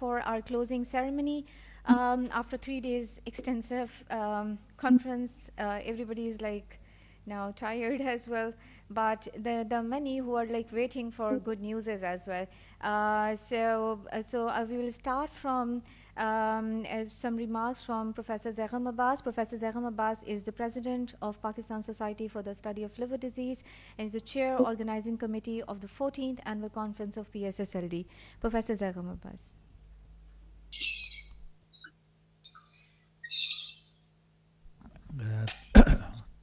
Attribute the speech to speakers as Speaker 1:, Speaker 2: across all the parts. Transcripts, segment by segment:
Speaker 1: for our closing ceremony. After 3 days extensive conference, everybody is like now tired as well, but the many who are like waiting for good news as well. So we will start from some remarks from Professor Zahram Abbas. Professor Zahram Abbas is the president of Pakistan Society for the Study of Liver Disease and is the chair organizing committee of the 14th annual conference of PSSLD. Professor Zahram Abbas.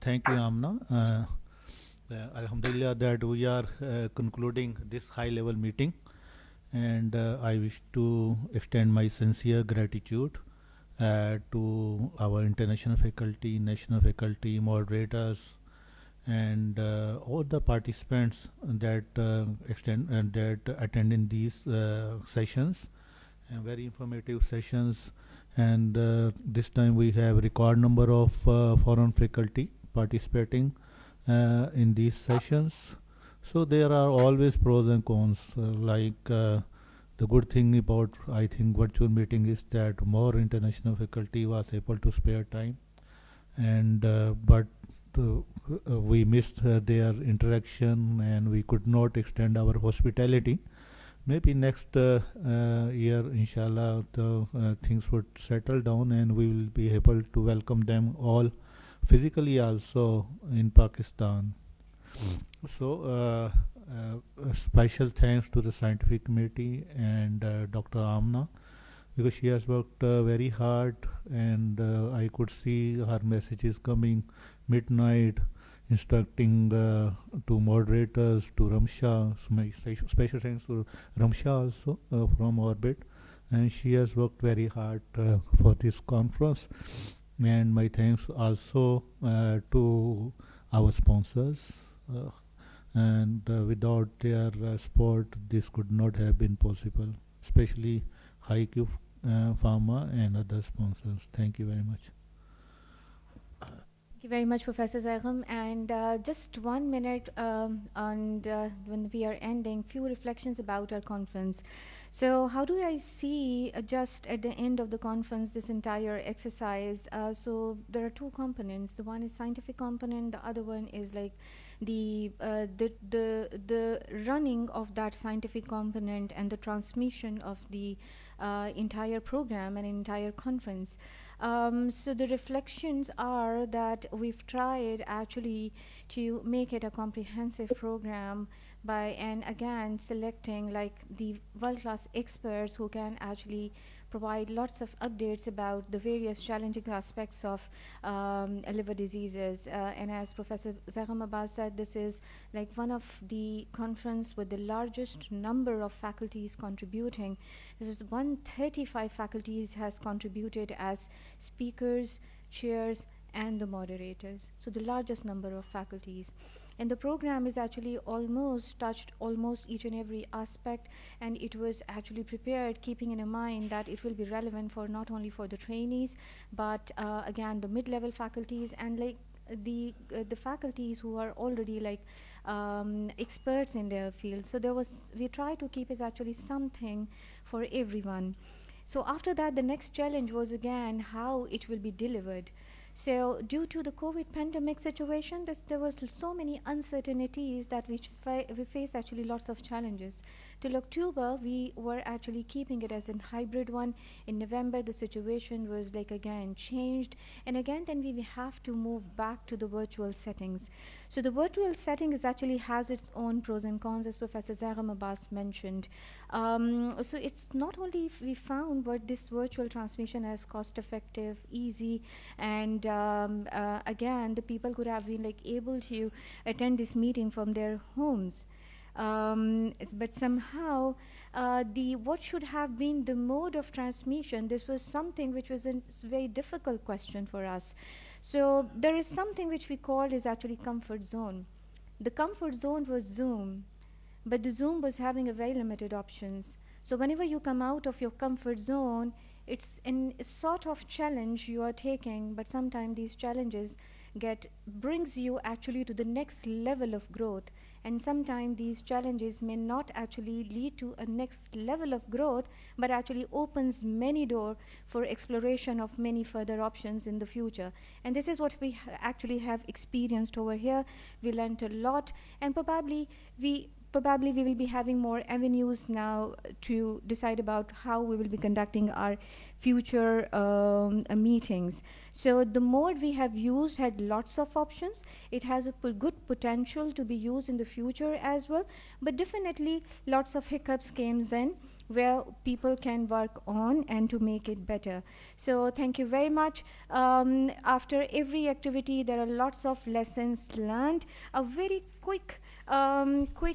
Speaker 2: Thank you, Amna. Alhamdulillah that we are concluding this high-level meeting, and I wish to extend my sincere gratitude to our international faculty, national faculty, moderators, and all the participants that attend in these sessions, and very informative sessions. And this time we have record number of foreign faculty participating in these sessions. So there are always pros and cons. The good thing about, I think, virtual meeting is that more international faculty was able to spare time, and but we missed their interaction, and we could not extend our hospitality. Maybe next year, inshallah, the things would settle down and we will be able to welcome them all physically also in Pakistan. So, special thanks to the scientific committee and Dr. Amna, because she has worked very hard, and I could see her messages coming midnight, instructing to moderators, to Ramsha. Special thanks to Ramsha also from Orbit, and she has worked very hard for this conference. And my thanks also to our sponsors, and without their support, this could not have been possible, especially HiQ Pharma and other sponsors. Thank you very much.
Speaker 1: Thank you very much, Professor Zahram. And just 1 minute when we are ending, few reflections about our conference. So how do I see just at the end of the conference this entire exercise? So there are two components. The one is scientific component. The other one is like the running of that scientific component and the transmission of the entire program and entire conference. So the reflections are that we've tried actually to make it a comprehensive program by, and again, selecting like the world-class experts who can actually provide lots of updates about the various challenging aspects of liver diseases. And as Professor Zahram Abbas said, this is like one of the conference with the largest number of faculties contributing. This is 135 faculties has contributed as speakers, chairs, and the moderators. So the largest number of faculties. And the program is actually almost touched almost each and every aspect, and it was actually prepared keeping in mind that it will be relevant for not only for the trainees, but again the mid-level faculties and like the faculties who are already like experts in their field. So we try to keep it actually something for everyone. So after that, the next challenge was again how it will be delivered. So due to the COVID pandemic situation, there was so many uncertainties that we faced actually lots of challenges. Till October, we were actually keeping it as a hybrid one. In November, the situation was like again changed. And again, then we have to move back to the virtual settings. So the virtual setting is actually has its own pros and cons, as Professor Zahram Abbas mentioned. So it's not only we found what this virtual transmission as cost effective, easy, and again, the people could have been like able to attend this meeting from their homes. But somehow what should have been the mode of transmission, this was something which was a very difficult question for us. So there is something which we called is actually comfort zone. The comfort zone was Zoom, but the Zoom was having a very limited options. So whenever you come out of your comfort zone, it's in a sort of challenge you are taking, but sometimes these challenges brings you actually to the next level of growth. And sometimes these challenges may not actually lead to a next level of growth, but actually opens many doors for exploration of many further options in the future. And this is what we actually have experienced over here. We learned a lot, and probably we will be having more avenues now to decide about how we will be conducting our future meetings. So the mode we have used had lots of options. It has a good potential to be used in the future as well, but definitely lots of hiccups came in where people can work on and to make it better. So thank you very much. After every activity, there are lots of lessons learned. A very quick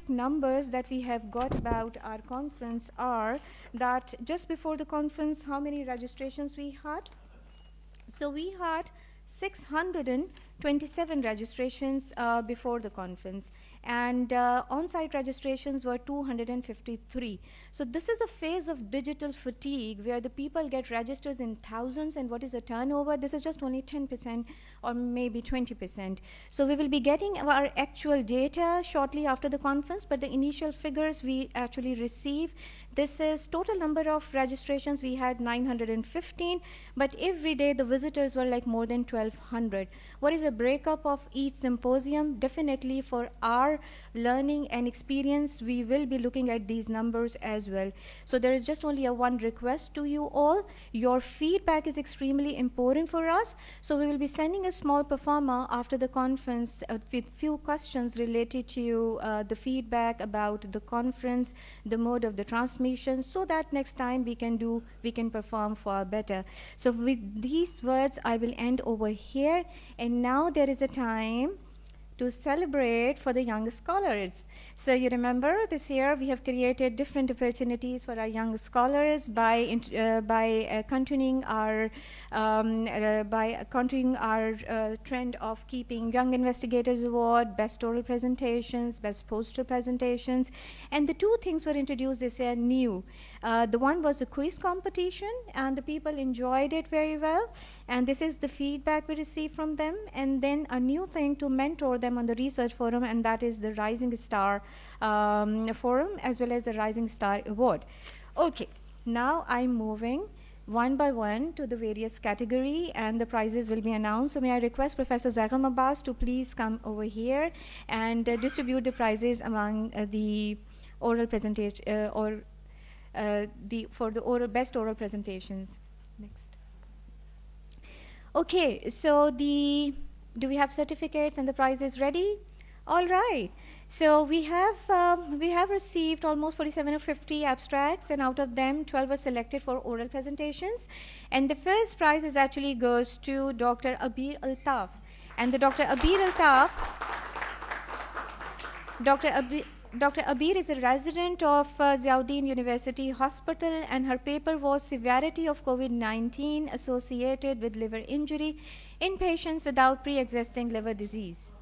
Speaker 1: numbers that we have got about our conference are that just before the conference, how many registrations we had? So we had 627 registrations before the conference, and on-site registrations were 253. So this is a phase of digital fatigue where the people get registered in thousands, and what is the turnover? This is just only 10% or maybe 20%. So we will be getting our actual data shortly after the conference, but the initial figures we actually receive. This is total number of registrations. We had 915, but every day the visitors were like more than 1,200. What is a breakup of each symposium? Definitely for our learning and experience, we will be looking at these numbers as well. So there is just only a one request to you all. Your feedback is extremely important for us. So we will be sending a small performer after the conference with few questions related to the feedback about the conference, the mode of the transmission, so that next time we can perform far better. So with these words, I will end over here. And now there is a time to celebrate for the young scholars. So you remember this year we have created different opportunities for our young scholars by continuing our trend of keeping Young Investigators Award, best oral presentations, best poster presentations, and the two things were introduced this year new. The one was the quiz competition, and the people enjoyed it very well, and this is the feedback we received from them. And then a new thing to mentor them on the research forum, and that is the Rising Star forum, as well as the Rising Star Award. Okay, now I'm moving one by one to the various category, and the prizes will be announced. So may I request Professor Zargham Abbas to please come over here and distribute the prizes among the oral presentation for the best oral presentations. Next. Okay, so do we have certificates and the prizes ready? All right. So we have received almost 47 or 50 abstracts, and out of them 12 were selected for oral presentations. And the first prize is actually goes to Dr. Abir Altaf. And the Dr. Abir Altaf, Dr. Abir is a resident of Ziauddin University Hospital, and her paper was Severity of COVID-19 associated with liver injury in patients without pre-existing liver disease.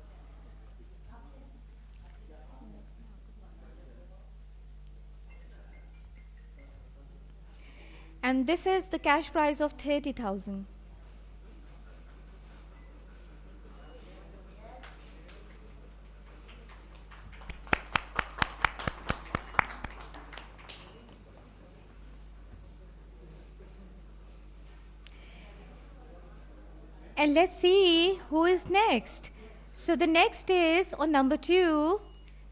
Speaker 1: And this is the cash prize of 30,000. And let's see who is next. So the next is on number 2,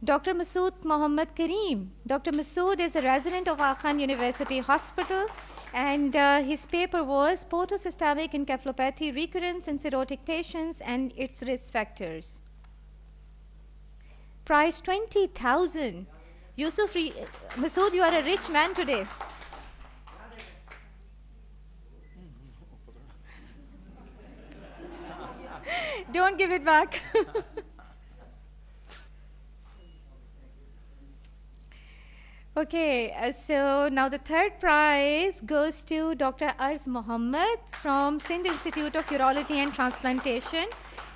Speaker 1: Dr. Masood Mohammad Kareem. Dr. Masood is a resident of Akhan University Hospital, and his paper was Portosystemic Encephalopathy Recurrence in Cirrhotic Patients and its Risk Factors. Price 20,000. Yusuf, Masood, you are a rich man today. Don't give it back. Okay, so now the third prize goes to Dr. Arz Mohammed from Sindh Institute of Urology and Transplantation.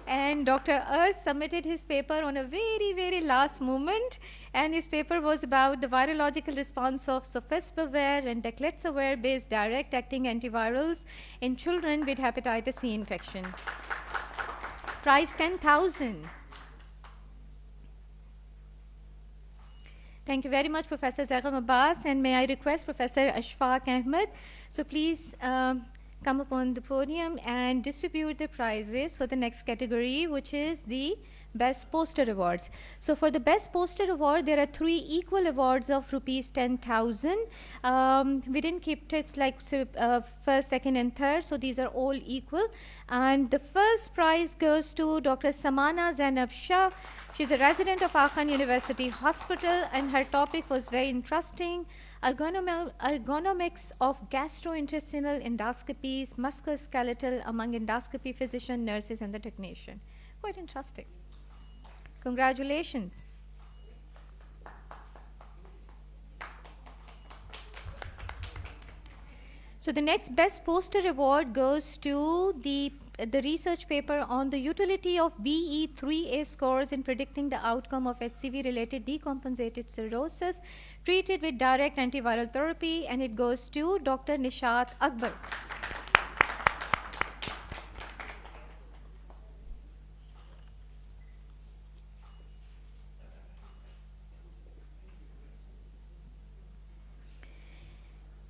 Speaker 1: And Dr. Arz submitted his paper on a very, very last moment. And his paper was about the virological response of sofosbuvir and declexavir-based direct-acting antivirals in children with hepatitis C infection. Price 10,000. Thank you very much, Professor Zagham Abbas, and may I request Professor Ashfaq Ahmed, so please come upon the podium and distribute the prizes for the next category, which is the Best Poster Awards. So for the Best Poster Award, there are 3 equal awards of rupees 10,000. We didn't keep it like first, second, and third, so these are all equal. And the first prize goes to Dr. Samana Zainab Shah. She's a resident of Aachen University Hospital, and her topic was very interesting: ergonomics of gastrointestinal endoscopies, musculoskeletal among endoscopy physician, nurses, and the technician. Quite interesting. Congratulations. So the next Best Poster Award goes to the research paper on the utility of BE3A scores in predicting the outcome of HCV-related decompensated cirrhosis treated with direct antiviral therapy, and it goes to Dr. Nishat Akbar.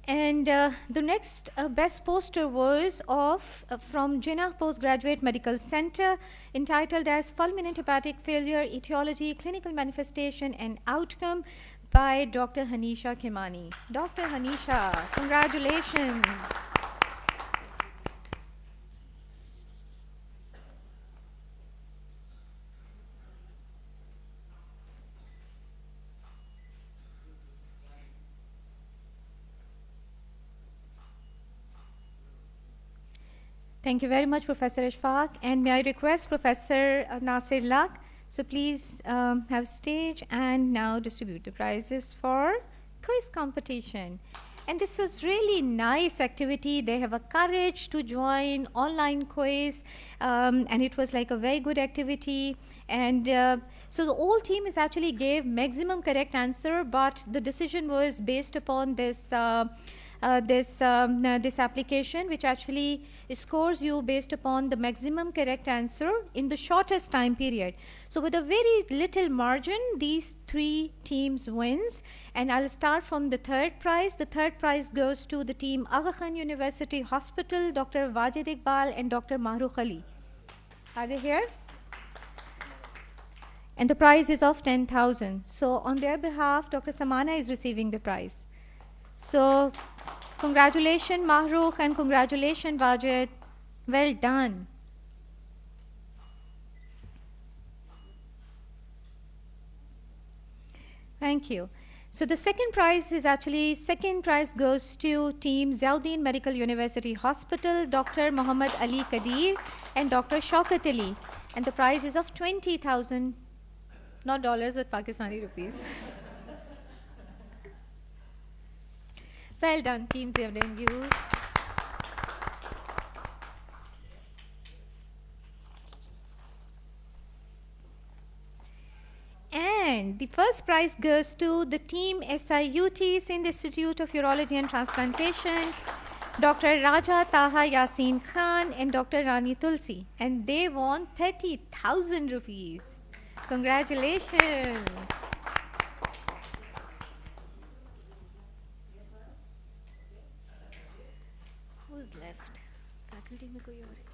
Speaker 1: And the next best poster was from Jinnah Postgraduate Medical Center, entitled as Fulminant Hepatic Failure, Etiology, Clinical Manifestation and Outcome, by Dr. Hanisha Khemani. Dr. Hanisha, congratulations. Thank you very much, Professor Ashfaq. And may I request Professor Nasir Lak, so please have stage and now distribute the prizes for quiz competition. And this was really nice activity. They have a courage to join online quiz, and it was like a very good activity. And so the whole team is actually gave maximum correct answer, but the decision was based upon this this application, which actually scores you based upon the maximum correct answer in the shortest time period. So with a very little margin, these 3 teams wins. And I'll start from the third prize. The third prize goes to the team Aga Khan University Hospital, Dr. Wajid Iqbal and Dr. Mahrukh Ali. Are they here? And the prize is of 10,000. So on their behalf, Dr. Samana is receiving the prize. So congratulations, Mahrukh, and congratulations, Wajid. Well done. Thank you. So the second prize goes to team Ziauddin Medical University Hospital, Dr. Muhammad Ali Kadir and Dr. Shaukat Ali. And the prize is of 20,000, not dollars, but Pakistani rupees. Well done, Team Ziauddin. You. And the first prize goes to the team SIUT, Sindh Institute of Urology and Transplantation, Dr. Raja Taha Yasin Khan and Dr. Rani Tulsi. And they won 30,000 rupees. Congratulations. Who's left? Faculty mein koi aur hai?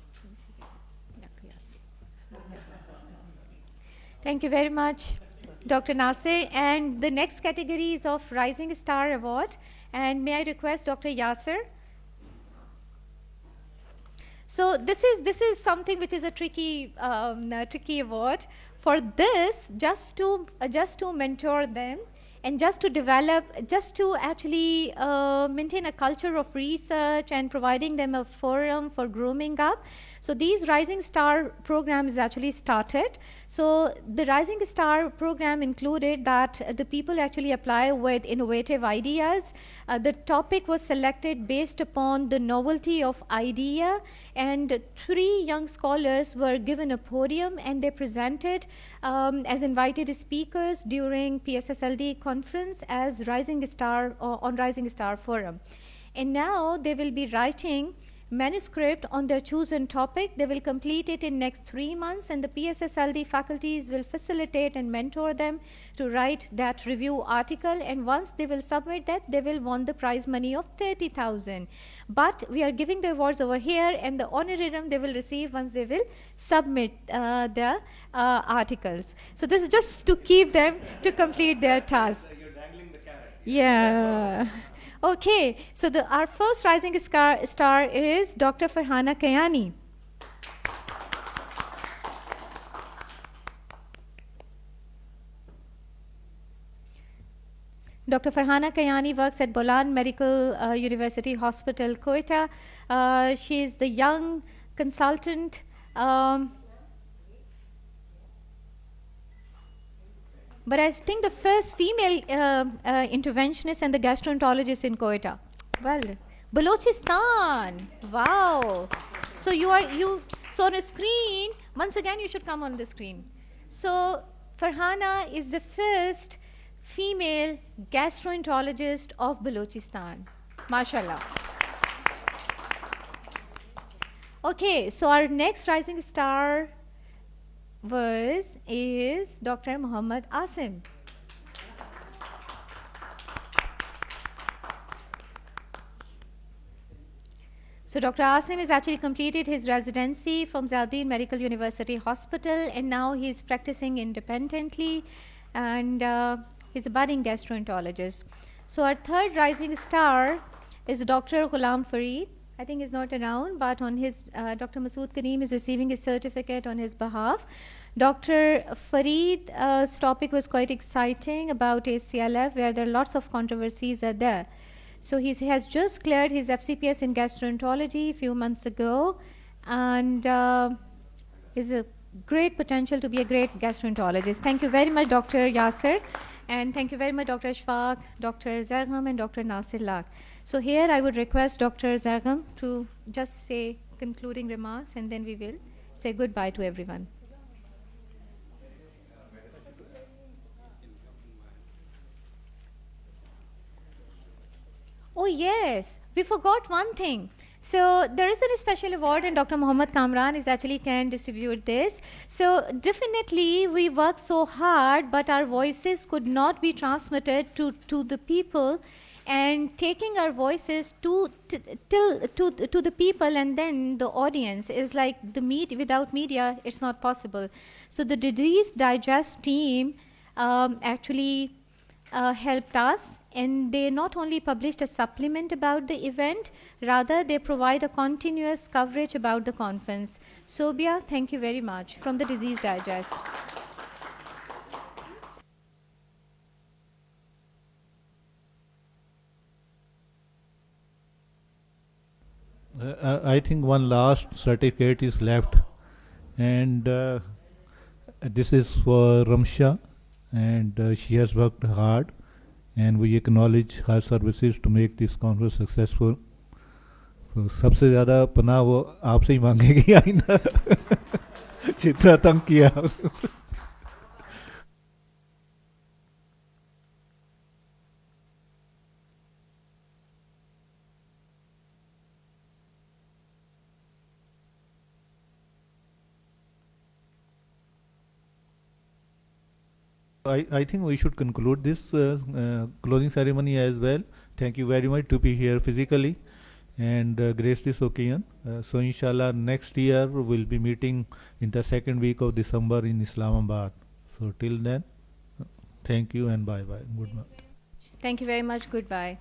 Speaker 1: Thank you very much, Dr. Nasir. And the next category is of Rising Star Award. And may I request Dr. Yasser? So this is something which is a tricky award. For this, just to mentor them and just to develop, just to actually maintain a culture of research and providing them a forum for grooming up. So these Rising Star programs actually started. So the Rising Star program included that the people actually apply with innovative ideas. The topic was selected based upon the novelty of idea, and 3 young scholars were given a podium and they presented as invited speakers during PSSLD conference as Rising Star on Rising Star Forum. And now they will be writing manuscript on their chosen topic. They will complete it in next 3 months, and the PSSLD faculties will facilitate and mentor them to write that review article. And once they will submit that, they will won the prize money of 30,000. But we are giving the awards over here, and the honorarium they will receive once they will submit the articles. So this is just to keep them to complete their task.
Speaker 2: You're dangling the carrot.
Speaker 1: Yeah. Okay, so our first rising star is Dr. Farhana Kayani. Dr. Farhana Kayani works at Bolan Medical University Hospital, Quetta. She is the young consultant. But I think the first female interventionist and the gastroenterologist in Quetta. Well, Balochistan. Wow. So so on a screen, once again you should come on the screen. So Farhana is the first female gastroenterologist of Balochistan. MashaAllah. Okay, so our next rising star is Dr. Muhammad Asim. So Dr. Asim has actually completed his residency from Ziauddin Medical University Hospital, and now he's practicing independently, and he's a budding gastroenterologist. So our third rising star is Dr. Ghulam Fareed. I think he's not around, but on his Dr. Masood Kareem is receiving his certificate on his behalf. Dr. Fareed's topic was quite exciting about ACLF, where there are lots of controversies are there. So he has just cleared his FCPS in gastroenterology a few months ago, and is a great potential to be a great gastroenterologist. Thank you very much, Dr. Yasser, and thank you very much, Dr. Ashfaq, Dr. Zagham, and Dr. Nasir Lak. So here I would request Dr. Zagham to just say concluding remarks, and then we will say goodbye to everyone. Oh yes, we forgot one thing. So there is a special award, and Dr. Muhammad Kamran is actually can distribute this. So definitely we work so hard, but our voices could not be transmitted to the people, and taking our voices to the people and then the audience is like without media, it's not possible. So the Disease Digest team actually helped us, and they not only published a supplement about the event, rather they provide a continuous coverage about the conference. Sobia, thank you very much from the Disease Digest.
Speaker 2: I think one last certificate is left, and this is for Ramsha, and she has worked hard, and we acknowledge her services to make this conference successful. तो सबसे ज़्यादा पनाह वो आपसे ही मांगेगी आइंदा जितना तंग किया I think we should conclude this closing ceremony as well. Thank you very much to be here physically and grace this occasion. So inshallah next year we'll be meeting in the second week of December in Islamabad. So till then, thank you and bye bye. Good night.
Speaker 1: Thank you very much. Goodbye.